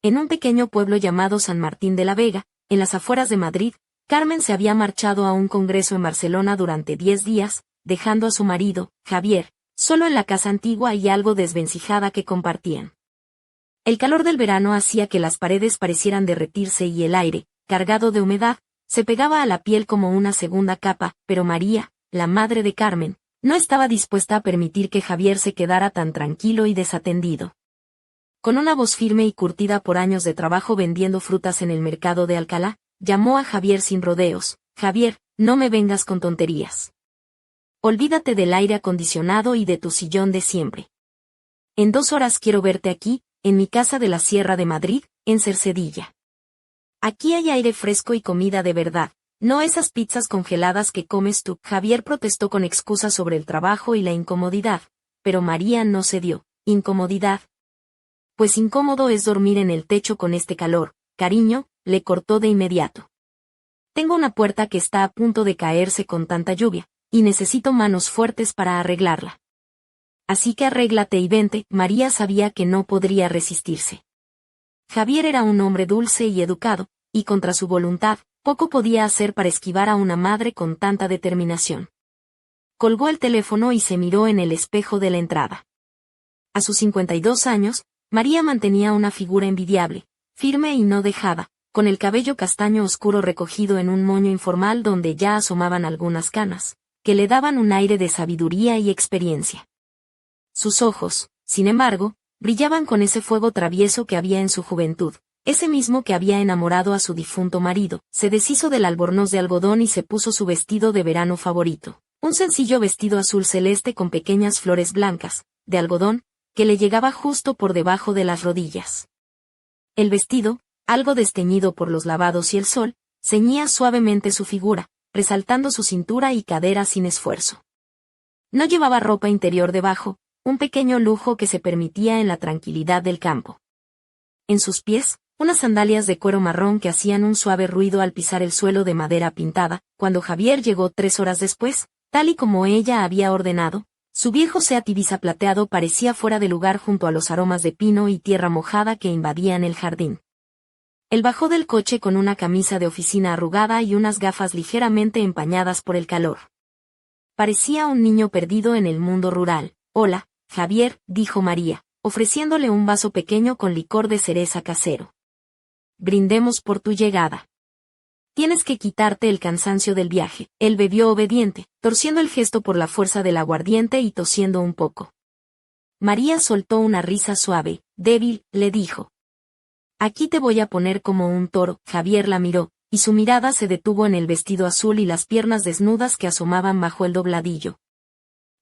En un pequeño pueblo llamado San Martín de la Vega, en las afueras de Madrid, Carmen se había marchado a un congreso en Barcelona durante 10 días, dejando a su marido, Javier, solo en la casa antigua y algo desvencijada que compartían. El calor del verano hacía que las paredes parecieran derretirse y el aire, cargado de humedad, se pegaba a la piel como una segunda capa, pero María, la madre de Carmen, no estaba dispuesta a permitir que Javier se quedara tan tranquilo y desatendido. Con una voz firme y curtida por años de trabajo vendiendo frutas en el mercado de Alcalá, llamó a Javier sin rodeos: «Javier, no me vengas con tonterías. Olvídate del aire acondicionado y de tu sillón de siempre. En 2 horas quiero verte aquí, en mi casa de la Sierra de Madrid, en Cercedilla. Aquí hay aire fresco y comida de verdad, no esas pizzas congeladas que comes tú». Javier protestó con excusas sobre el trabajo y la incomodidad, pero María no cedió. «¿Incomodidad? Pues incómodo es dormir en el techo con este calor, cariño», le cortó de inmediato. «Tengo una puerta que está a punto de caerse con tanta lluvia, y necesito manos fuertes para arreglarla. Así que arréglate y vente». María sabía que no podría resistirse. Javier era un hombre dulce y educado, y contra su voluntad, poco podía hacer para esquivar a una madre con tanta determinación. Colgó el teléfono y se miró en el espejo de la entrada. A sus 52 años, María mantenía una figura envidiable, firme y no dejada, con el cabello castaño oscuro recogido en un moño informal donde ya asomaban algunas canas, que le daban un aire de sabiduría y experiencia. Sus ojos, sin embargo, brillaban con ese fuego travieso que había en su juventud, ese mismo que había enamorado a su difunto marido. Se deshizo del albornoz de algodón y se puso su vestido de verano favorito, un sencillo vestido azul celeste con pequeñas flores blancas, de algodón, que le llegaba justo por debajo de las rodillas. El vestido, algo desteñido por los lavados y el sol, ceñía suavemente su figura, resaltando su cintura y cadera sin esfuerzo. No llevaba ropa interior debajo, un pequeño lujo que se permitía en la tranquilidad del campo. En sus pies, unas sandalias de cuero marrón que hacían un suave ruido al pisar el suelo de madera pintada. Cuando Javier llegó 3 horas después, tal y como ella había ordenado, su viejo Seat Ibiza plateado parecía fuera de lugar junto a los aromas de pino y tierra mojada que invadían el jardín. Él bajó del coche con una camisa de oficina arrugada y unas gafas ligeramente empañadas por el calor. Parecía un niño perdido en el mundo rural. «Hola, Javier», dijo María, ofreciéndole un vaso pequeño con licor de cereza casero. «Brindemos por tu llegada. Tienes que quitarte el cansancio del viaje». Él bebió obediente, torciendo el gesto por la fuerza del aguardiente y tosiendo un poco. María soltó una risa suave, débil, le dijo: «Aquí te voy a poner como un toro». Javier la miró, y su mirada se detuvo en el vestido azul y las piernas desnudas que asomaban bajo el dobladillo.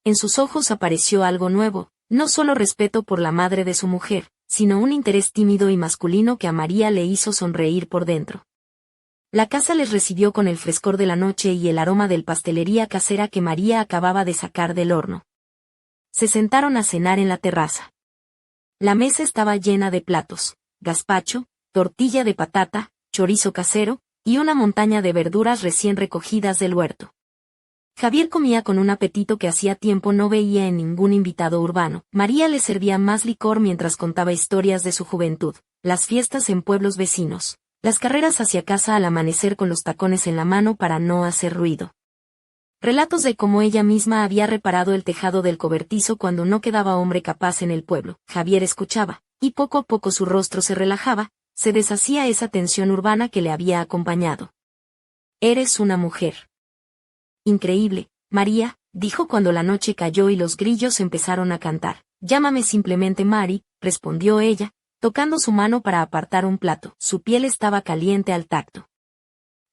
En sus ojos apareció algo nuevo, no solo respeto por la madre de su mujer, sino un interés tímido y masculino que a María le hizo sonreír por dentro. La casa les recibió con el frescor de la noche y el aroma del pastelería casera que María acababa de sacar del horno. Se sentaron a cenar en la terraza. La mesa estaba llena de platos: gazpacho, tortilla de patata, chorizo casero, y una montaña de verduras recién recogidas del huerto. Javier comía con un apetito que hacía tiempo no veía en ningún invitado urbano. María le servía más licor mientras contaba historias de su juventud, las fiestas en pueblos vecinos, las carreras hacia casa al amanecer con los tacones en la mano para no hacer ruido. Relatos de cómo ella misma había reparado el tejado del cobertizo cuando no quedaba hombre capaz en el pueblo. Javier escuchaba, y poco a poco su rostro se relajaba, se deshacía esa tensión urbana que le había acompañado. «Eres una mujer increíble, María», dijo cuando la noche cayó y los grillos empezaron a cantar. «Llámame simplemente Mari», respondió ella, tocando su mano para apartar un plato. Su piel estaba caliente al tacto.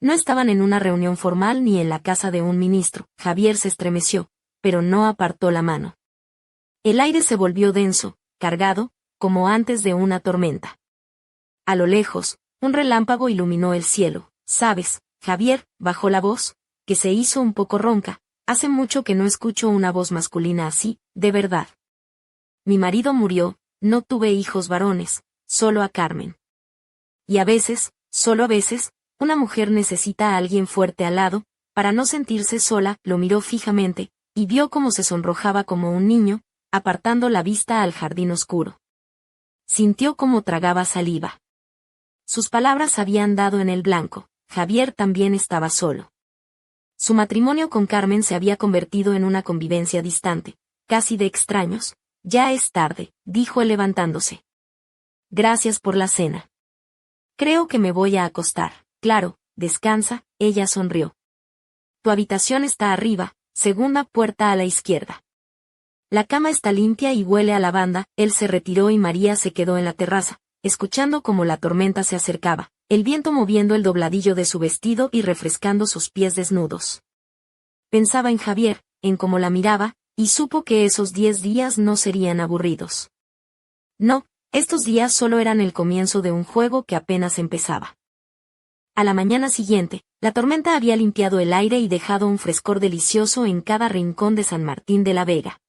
No estaban en una reunión formal ni en la casa de un ministro. Javier se estremeció, pero no apartó la mano. El aire se volvió denso, cargado, como antes de una tormenta. A lo lejos, un relámpago iluminó el cielo. «¿Sabes, Javier?», bajó la voz, que se hizo un poco ronca, «hace mucho que no escucho una voz masculina así, de verdad. Mi marido murió, no tuve hijos varones, solo a Carmen. Y a veces, solo a veces, una mujer necesita a alguien fuerte al lado, para no sentirse sola». Lo miró fijamente, y vio cómo se sonrojaba como un niño, apartando la vista al jardín oscuro. Sintió cómo tragaba saliva. Sus palabras habían dado en el blanco. Javier también estaba solo. Su matrimonio con Carmen se había convertido en una convivencia distante, casi de extraños. Ya es tarde, dijo él levantándose. Gracias por la cena. Creo que me voy a acostar. Claro, descansa, ella sonrió. Tu habitación está arriba, segunda puerta a la izquierda. La cama está limpia y huele a lavanda. Él se retiró y María se quedó en la terraza, escuchando cómo la tormenta se acercaba, el viento moviendo el dobladillo de su vestido y refrescando sus pies desnudos. Pensaba en Javier, en cómo la miraba, y supo que esos 10 días no serían aburridos. No, estos días solo eran el comienzo de un juego que apenas empezaba. A la mañana siguiente, la tormenta había limpiado el aire y dejado un frescor delicioso en cada rincón de San Martín de la Vega.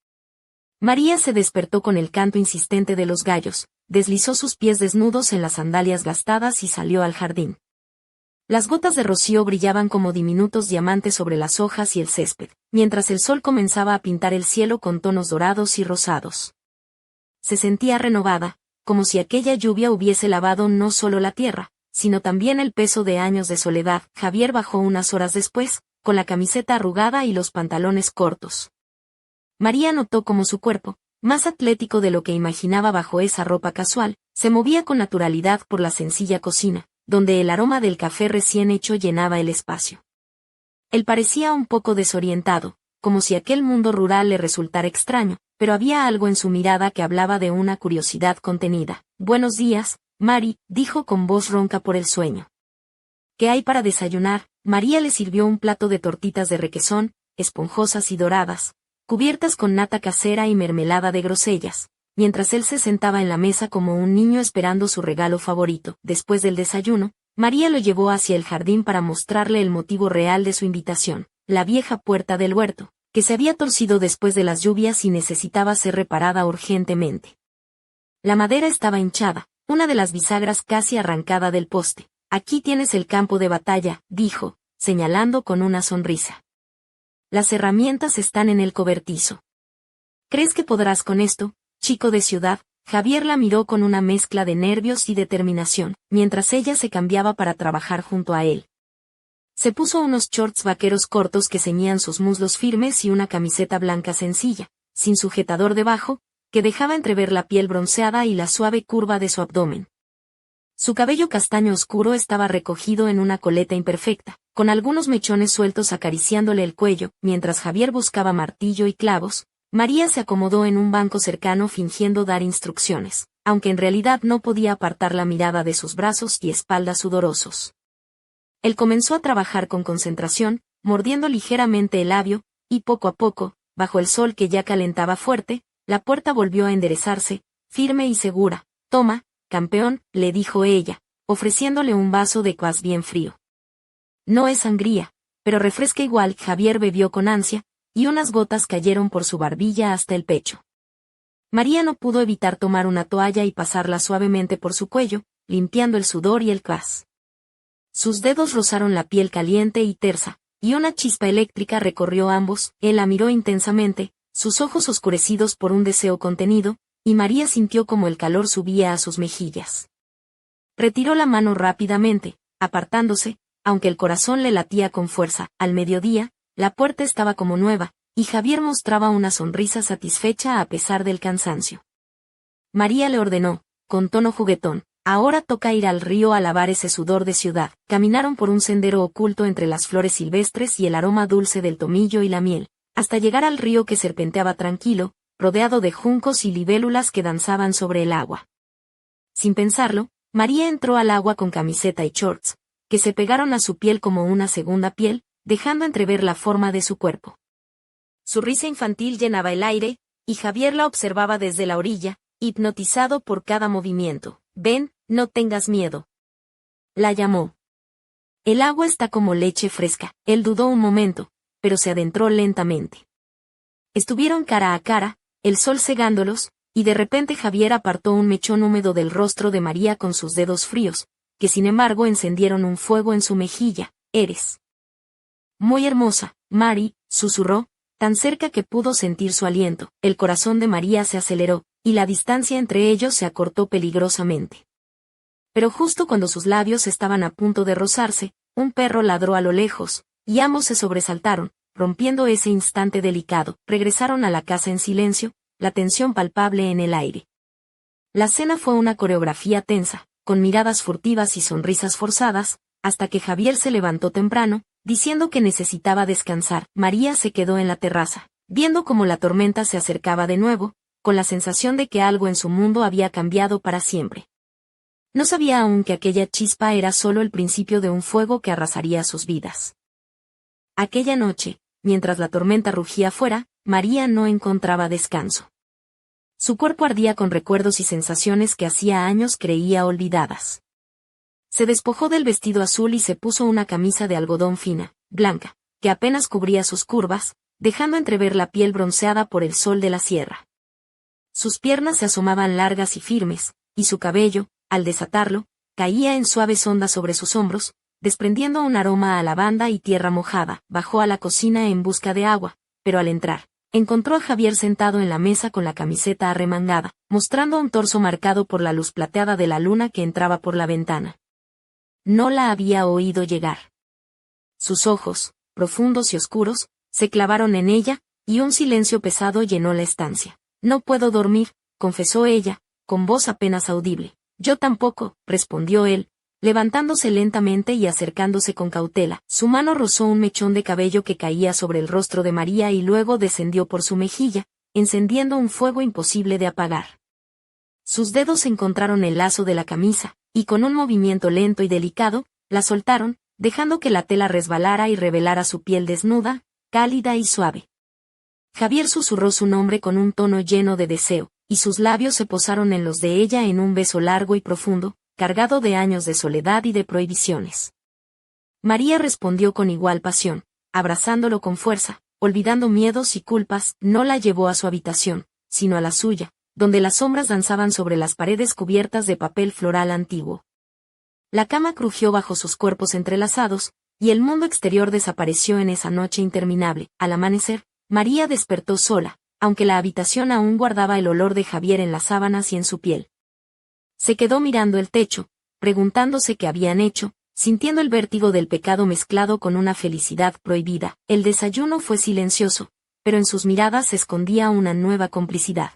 María se despertó con el canto insistente de los gallos, deslizó sus pies desnudos en las sandalias gastadas y salió al jardín. Las gotas de rocío brillaban como diminutos diamantes sobre las hojas y el césped, mientras el sol comenzaba a pintar el cielo con tonos dorados y rosados. Se sentía renovada, como si aquella lluvia hubiese lavado no solo la tierra, sino también el peso de años de soledad. Javier bajó unas horas después, con la camiseta arrugada y los pantalones cortos. María notó cómo su cuerpo, más atlético de lo que imaginaba bajo esa ropa casual, se movía con naturalidad por la sencilla cocina, donde el aroma del café recién hecho llenaba el espacio. Él parecía un poco desorientado, como si aquel mundo rural le resultara extraño, pero había algo en su mirada que hablaba de una curiosidad contenida. Buenos días, Mari, dijo con voz ronca por el sueño. ¿Qué hay para desayunar? María le sirvió un plato de tortitas de requesón, esponjosas y doradas, cubiertas con nata casera y mermelada de grosellas, mientras él se sentaba en la mesa como un niño esperando su regalo favorito. Después del desayuno, María lo llevó hacia el jardín para mostrarle el motivo real de su invitación, la vieja puerta del huerto, que se había torcido después de las lluvias y necesitaba ser reparada urgentemente. La madera estaba hinchada, una de las bisagras casi arrancada del poste. Aquí tienes el campo de batalla, dijo, señalando con una sonrisa. Las herramientas están en el cobertizo. ¿Crees que podrás con esto, chico de ciudad? Javier la miró con una mezcla de nervios y determinación, mientras ella se cambiaba para trabajar junto a él. Se puso unos shorts vaqueros cortos que ceñían sus muslos firmes y una camiseta blanca sencilla, sin sujetador debajo, que dejaba entrever la piel bronceada y la suave curva de su abdomen. Su cabello castaño oscuro estaba recogido en una coleta imperfecta, con algunos mechones sueltos acariciándole el cuello. Mientras Javier buscaba martillo y clavos, María se acomodó en un banco cercano fingiendo dar instrucciones, aunque en realidad no podía apartar la mirada de sus brazos y espalda sudorosos. Él comenzó a trabajar con concentración, mordiendo ligeramente el labio, y poco a poco, bajo el sol que ya calentaba fuerte, la puerta volvió a enderezarse, firme y segura. Toma, campeón, le dijo ella, ofreciéndole un vaso de cuas bien frío. No es sangría, pero refresca igual. Javier bebió con ansia, y unas gotas cayeron por su barbilla hasta el pecho. María no pudo evitar tomar una toalla y pasarla suavemente por su cuello, limpiando el sudor y el cuas. Sus dedos rozaron la piel caliente y tersa, y una chispa eléctrica recorrió ambos. Él la miró intensamente, sus ojos oscurecidos por un deseo contenido, y María sintió como el calor subía a sus mejillas. Retiró la mano rápidamente, apartándose, aunque el corazón le latía con fuerza. Al mediodía, la puerta estaba como nueva, y Javier mostraba una sonrisa satisfecha a pesar del cansancio. María le ordenó, con tono juguetón, ahora toca ir al río a lavar ese sudor de ciudad. Caminaron por un sendero oculto entre las flores silvestres y el aroma dulce del tomillo y la miel, hasta llegar al río que serpenteaba tranquilo, rodeado de juncos y libélulas que danzaban sobre el agua. Sin pensarlo, María entró al agua con camiseta y shorts, que se pegaron a su piel como una segunda piel, dejando entrever la forma de su cuerpo. Su risa infantil llenaba el aire, y Javier la observaba desde la orilla, hipnotizado por cada movimiento. Ven, no tengas miedo. La llamó. El agua está como leche fresca. Él dudó un momento, pero se adentró lentamente. Estuvieron cara a cara, el sol cegándolos, y de repente Javier apartó un mechón húmedo del rostro de María con sus dedos fríos, que sin embargo encendieron un fuego en su mejilla. Eres muy hermosa, Mari, susurró, tan cerca que pudo sentir su aliento. El corazón de María se aceleró, y la distancia entre ellos se acortó peligrosamente. Pero justo cuando sus labios estaban a punto de rozarse, un perro ladró a lo lejos, y ambos se sobresaltaron, rompiendo ese instante delicado. Regresaron a la casa en silencio, la tensión palpable en el aire. La cena fue una coreografía tensa, con miradas furtivas y sonrisas forzadas, hasta que Javier se levantó temprano, diciendo que necesitaba descansar. María se quedó en la terraza, viendo cómo la tormenta se acercaba de nuevo, con la sensación de que algo en su mundo había cambiado para siempre. No sabía aún que aquella chispa era solo el principio de un fuego que arrasaría sus vidas. Aquella noche, mientras la tormenta rugía afuera, María no encontraba descanso. Su cuerpo ardía con recuerdos y sensaciones que hacía años creía olvidadas. Se despojó del vestido azul y se puso una camisa de algodón fina, blanca, que apenas cubría sus curvas, dejando entrever la piel bronceada por el sol de la sierra. Sus piernas se asomaban largas y firmes, y su cabello, al desatarlo, caía en suaves ondas sobre sus hombros, desprendiendo un aroma a lavanda y tierra mojada. Bajó a la cocina en busca de agua, pero al entrar, encontró a Javier sentado en la mesa con la camiseta arremangada, mostrando un torso marcado por la luz plateada de la luna que entraba por la ventana. No la había oído llegar. Sus ojos, profundos y oscuros, se clavaron en ella, y un silencio pesado llenó la estancia. No puedo dormir, confesó ella, con voz apenas audible. Yo tampoco, respondió él, levantándose lentamente y acercándose con cautela. Su mano rozó un mechón de cabello que caía sobre el rostro de María y luego descendió por su mejilla, encendiendo un fuego imposible de apagar. Sus dedos encontraron el lazo de la camisa, y con un movimiento lento y delicado, la soltaron, dejando que la tela resbalara y revelara su piel desnuda, cálida y suave. Javier susurró su nombre con un tono lleno de deseo, y sus labios se posaron en los de ella en un beso largo y profundo, cargado de años de soledad y de prohibiciones. María respondió con igual pasión, abrazándolo con fuerza, olvidando miedos y culpas. No la llevó a su habitación, sino a la suya, donde las sombras danzaban sobre las paredes cubiertas de papel floral antiguo. La cama crujió bajo sus cuerpos entrelazados, y el mundo exterior desapareció en esa noche interminable. Al amanecer, María despertó sola, aunque la habitación aún guardaba el olor de Javier en las sábanas y en su piel. Se quedó mirando el techo, preguntándose qué habían hecho, sintiendo el vértigo del pecado mezclado con una felicidad prohibida. El desayuno fue silencioso, pero en sus miradas se escondía una nueva complicidad.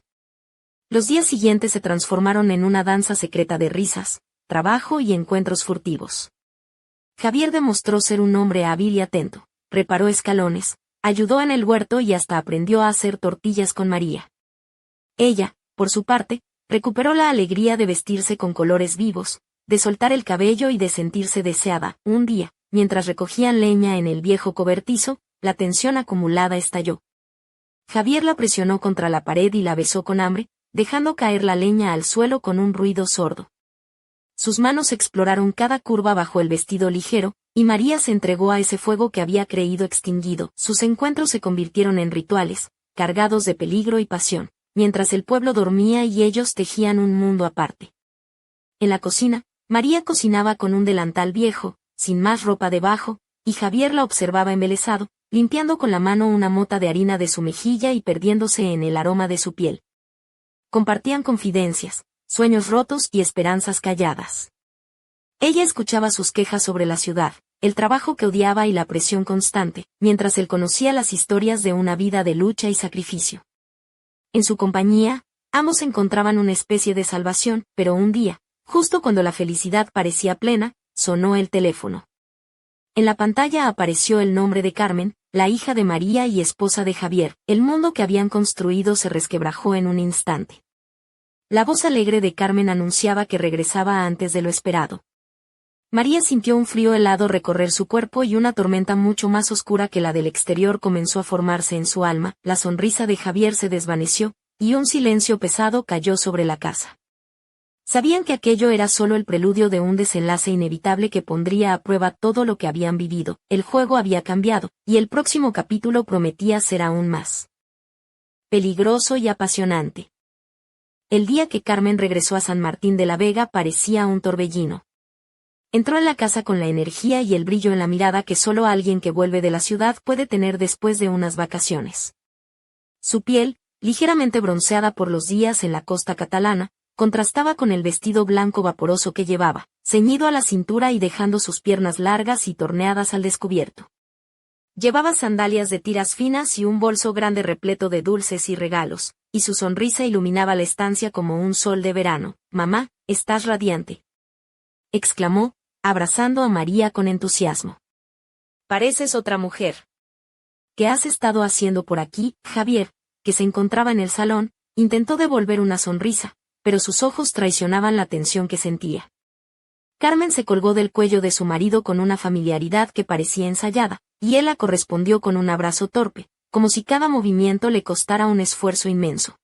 Los días siguientes se transformaron en una danza secreta de risas, trabajo y encuentros furtivos. Javier demostró ser un hombre hábil y atento, reparó escalones, ayudó en el huerto y hasta aprendió a hacer tortillas con María. Ella, por su parte, recuperó la alegría de vestirse con colores vivos, de soltar el cabello y de sentirse deseada. Un día, mientras recogían leña en el viejo cobertizo, la tensión acumulada estalló. Javier la presionó contra la pared y la besó con hambre, dejando caer la leña al suelo con un ruido sordo. Sus manos exploraron cada curva bajo el vestido ligero, y María se entregó a ese fuego que había creído extinguido. Sus encuentros se convirtieron en rituales, cargados de peligro y pasión, mientras el pueblo dormía y ellos tejían un mundo aparte. En la cocina, María cocinaba con un delantal viejo, sin más ropa debajo, y Javier la observaba embelesado, limpiando con la mano una mota de harina de su mejilla y perdiéndose en el aroma de su piel. Compartían confidencias, sueños rotos y esperanzas calladas. Ella escuchaba sus quejas sobre la ciudad, el trabajo que odiaba y la presión constante, mientras él conocía las historias de una vida de lucha y sacrificio. En su compañía, ambos encontraban una especie de salvación, pero un día, justo cuando la felicidad parecía plena, sonó el teléfono. En la pantalla apareció el nombre de Carmen, la hija de María y esposa de Javier. El mundo que habían construido se resquebrajó en un instante. La voz alegre de Carmen anunciaba que regresaba antes de lo esperado. María sintió un frío helado recorrer su cuerpo y una tormenta mucho más oscura que la del exterior comenzó a formarse en su alma. La sonrisa de Javier se desvaneció, y un silencio pesado cayó sobre la casa. Sabían que aquello era solo el preludio de un desenlace inevitable que pondría a prueba todo lo que habían vivido. El juego había cambiado, y el próximo capítulo prometía ser aún más peligroso y apasionante. El día que Carmen regresó a San Martín de la Vega parecía un torbellino. Entró en la casa con la energía y el brillo en la mirada que solo alguien que vuelve de la ciudad puede tener después de unas vacaciones. Su piel, ligeramente bronceada por los días en la costa catalana, contrastaba con el vestido blanco vaporoso que llevaba, ceñido a la cintura y dejando sus piernas largas y torneadas al descubierto. Llevaba sandalias de tiras finas y un bolso grande repleto de dulces y regalos, y su sonrisa iluminaba la estancia como un sol de verano. «Mamá, estás radiante», exclamó, abrazando a María con entusiasmo. «Pareces otra mujer». «¿Qué has estado haciendo por aquí?» Javier, que se encontraba en el salón, intentó devolver una sonrisa, pero sus ojos traicionaban la tensión que sentía. Carmen se colgó del cuello de su marido con una familiaridad que parecía ensayada, y él la correspondió con un abrazo torpe, como si cada movimiento le costara un esfuerzo inmenso.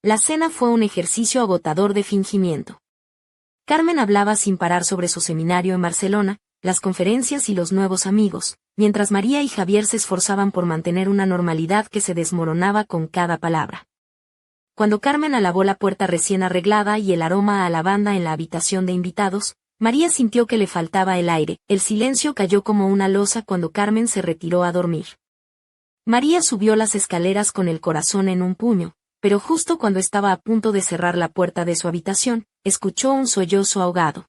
La cena fue un ejercicio agotador de fingimiento. Carmen hablaba sin parar sobre su seminario en Barcelona, las conferencias y los nuevos amigos, mientras María y Javier se esforzaban por mantener una normalidad que se desmoronaba con cada palabra. Cuando Carmen alabó la puerta recién arreglada y el aroma a lavanda en la habitación de invitados, María sintió que le faltaba el aire. El silencio cayó como una losa cuando Carmen se retiró a dormir. María subió las escaleras con el corazón en un puño, pero justo cuando estaba a punto de cerrar la puerta de su habitación, escuchó un sollozo ahogado.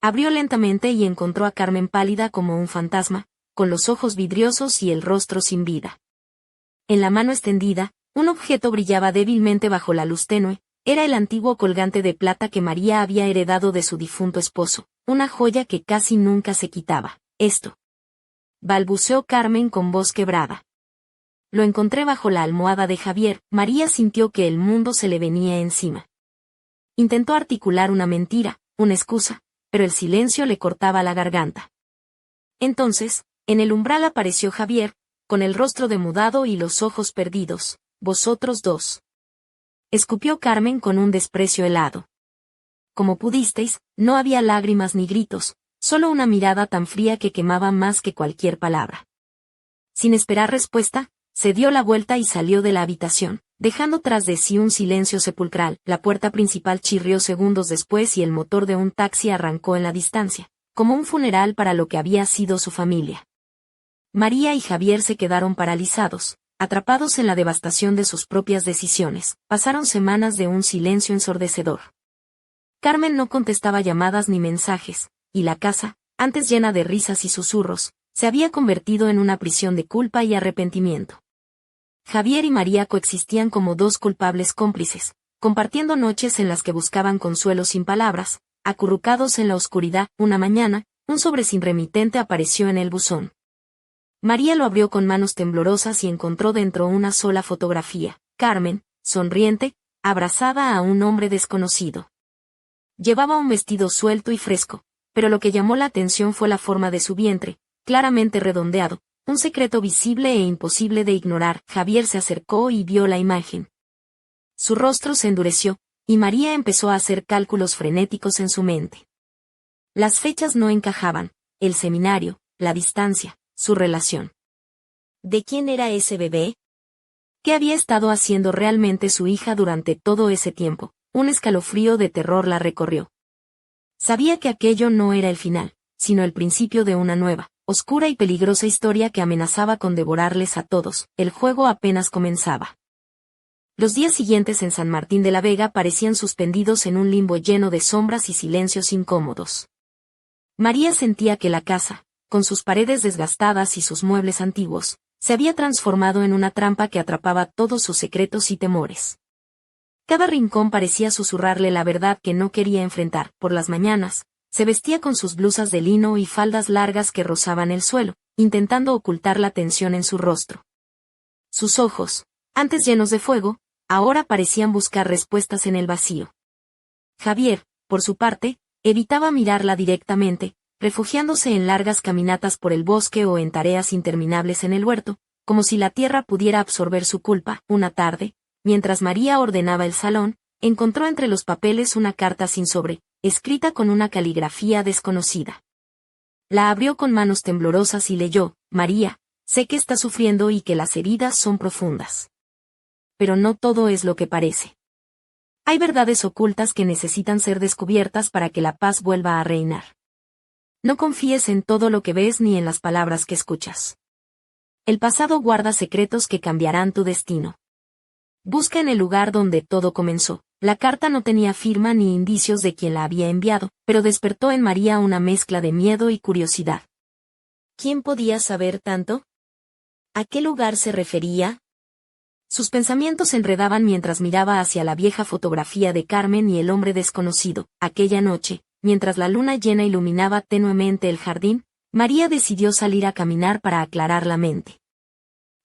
Abrió lentamente y encontró a Carmen pálida como un fantasma, con los ojos vidriosos y el rostro sin vida. En la mano extendida, un objeto brillaba débilmente bajo la luz tenue. Era el antiguo colgante de plata que María había heredado de su difunto esposo, una joya que casi nunca se quitaba. «Esto», balbuceó Carmen con voz quebrada. «Lo encontré bajo la almohada de Javier». María sintió que el mundo se le venía encima. Intentó articular una mentira, una excusa, pero el silencio le cortaba la garganta. Entonces, en el umbral apareció Javier, con el rostro demudado y los ojos perdidos. «Vosotros dos», escupió Carmen con un desprecio helado. «Como pudisteis». No había lágrimas ni gritos, solo una mirada tan fría que quemaba más que cualquier palabra. Sin esperar respuesta, se dio la vuelta y salió de la habitación, dejando tras de sí un silencio sepulcral. La puerta principal chirrió segundos después y el motor de un taxi arrancó en la distancia, como un funeral para lo que había sido su familia. María y Javier se quedaron paralizados, atrapados en la devastación de sus propias decisiones. Pasaron semanas de un silencio ensordecedor. Carmen no contestaba llamadas ni mensajes, y la casa, antes llena de risas y susurros, se había convertido en una prisión de culpa y arrepentimiento. Javier y María coexistían como dos culpables cómplices, compartiendo noches en las que buscaban consuelo sin palabras, acurrucados en la oscuridad. Una mañana, un sobre sin remitente apareció en el buzón. María lo abrió con manos temblorosas y encontró dentro una sola fotografía: Carmen, sonriente, abrazada a un hombre desconocido. Llevaba un vestido suelto y fresco, pero lo que llamó la atención fue la forma de su vientre, claramente redondeado, un secreto visible e imposible de ignorar. Javier se acercó y vio la imagen. Su rostro se endureció, y María empezó a hacer cálculos frenéticos en su mente. Las fechas no encajaban, el seminario, la distancia, su relación. ¿De quién era ese bebé? ¿Qué había estado haciendo realmente su hija durante todo ese tiempo? Un escalofrío de terror la recorrió. Sabía que aquello no era el final, sino el principio de una nueva, oscura y peligrosa historia que amenazaba con devorarles a todos. El juego apenas comenzaba. Los días siguientes en San Martín de la Vega parecían suspendidos en un limbo lleno de sombras y silencios incómodos. María sentía que la casa, con sus paredes desgastadas y sus muebles antiguos, se había transformado en una trampa que atrapaba todos sus secretos y temores. Cada rincón parecía susurrarle la verdad que no quería enfrentar. Por las mañanas, se vestía con sus blusas de lino y faldas largas que rozaban el suelo, intentando ocultar la tensión en su rostro. Sus ojos, antes llenos de fuego, ahora parecían buscar respuestas en el vacío. Javier, por su parte, evitaba mirarla directamente, refugiándose en largas caminatas por el bosque o en tareas interminables en el huerto, como si la tierra pudiera absorber su culpa. Una tarde, mientras María ordenaba el salón, encontró entre los papeles una carta sin sobre, escrita con una caligrafía desconocida. La abrió con manos temblorosas y leyó: María, sé que estás sufriendo y que las heridas son profundas. Pero no todo es lo que parece. Hay verdades ocultas que necesitan ser descubiertas para que la paz vuelva a reinar. No confíes en todo lo que ves ni en las palabras que escuchas. El pasado guarda secretos que cambiarán tu destino. Busca en el lugar donde todo comenzó. La carta no tenía firma ni indicios de quien la había enviado, pero despertó en María una mezcla de miedo y curiosidad. ¿Quién podía saber tanto? ¿A qué lugar se refería? Sus pensamientos se enredaban mientras miraba hacia la vieja fotografía de Carmen y el hombre desconocido. Aquella noche, mientras la luna llena iluminaba tenuemente el jardín, María decidió salir a caminar para aclarar la mente.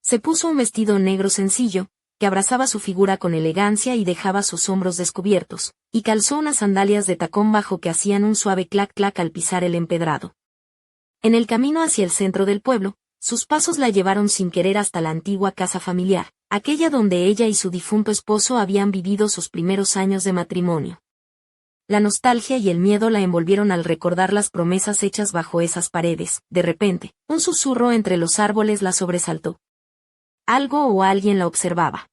Se puso un vestido negro sencillo, que abrazaba su figura con elegancia y dejaba sus hombros descubiertos, y calzó unas sandalias de tacón bajo que hacían un suave clac-clac al pisar el empedrado. En el camino hacia el centro del pueblo, sus pasos la llevaron sin querer hasta la antigua casa familiar, aquella donde ella y su difunto esposo habían vivido sus primeros años de matrimonio. La nostalgia y el miedo la envolvieron al recordar las promesas hechas bajo esas paredes. De repente, un susurro entre los árboles la sobresaltó. Algo o alguien la observaba.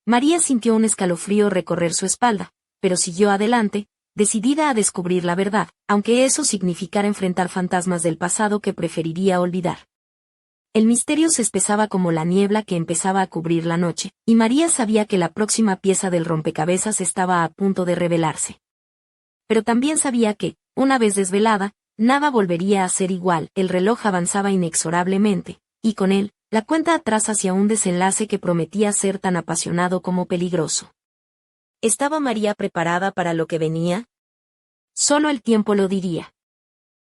María sintió un escalofrío recorrer su espalda, pero siguió adelante, decidida a descubrir la verdad, aunque eso significara enfrentar fantasmas del pasado que preferiría olvidar. El misterio se espesaba como la niebla que empezaba a cubrir la noche, y María sabía que la próxima pieza del rompecabezas estaba a punto de revelarse. Pero también sabía que, una vez desvelada, nada volvería a ser igual. El reloj avanzaba inexorablemente, y con él, la cuenta atrás hacia un desenlace que prometía ser tan apasionado como peligroso. ¿Estaba María preparada para lo que venía? Solo el tiempo lo diría.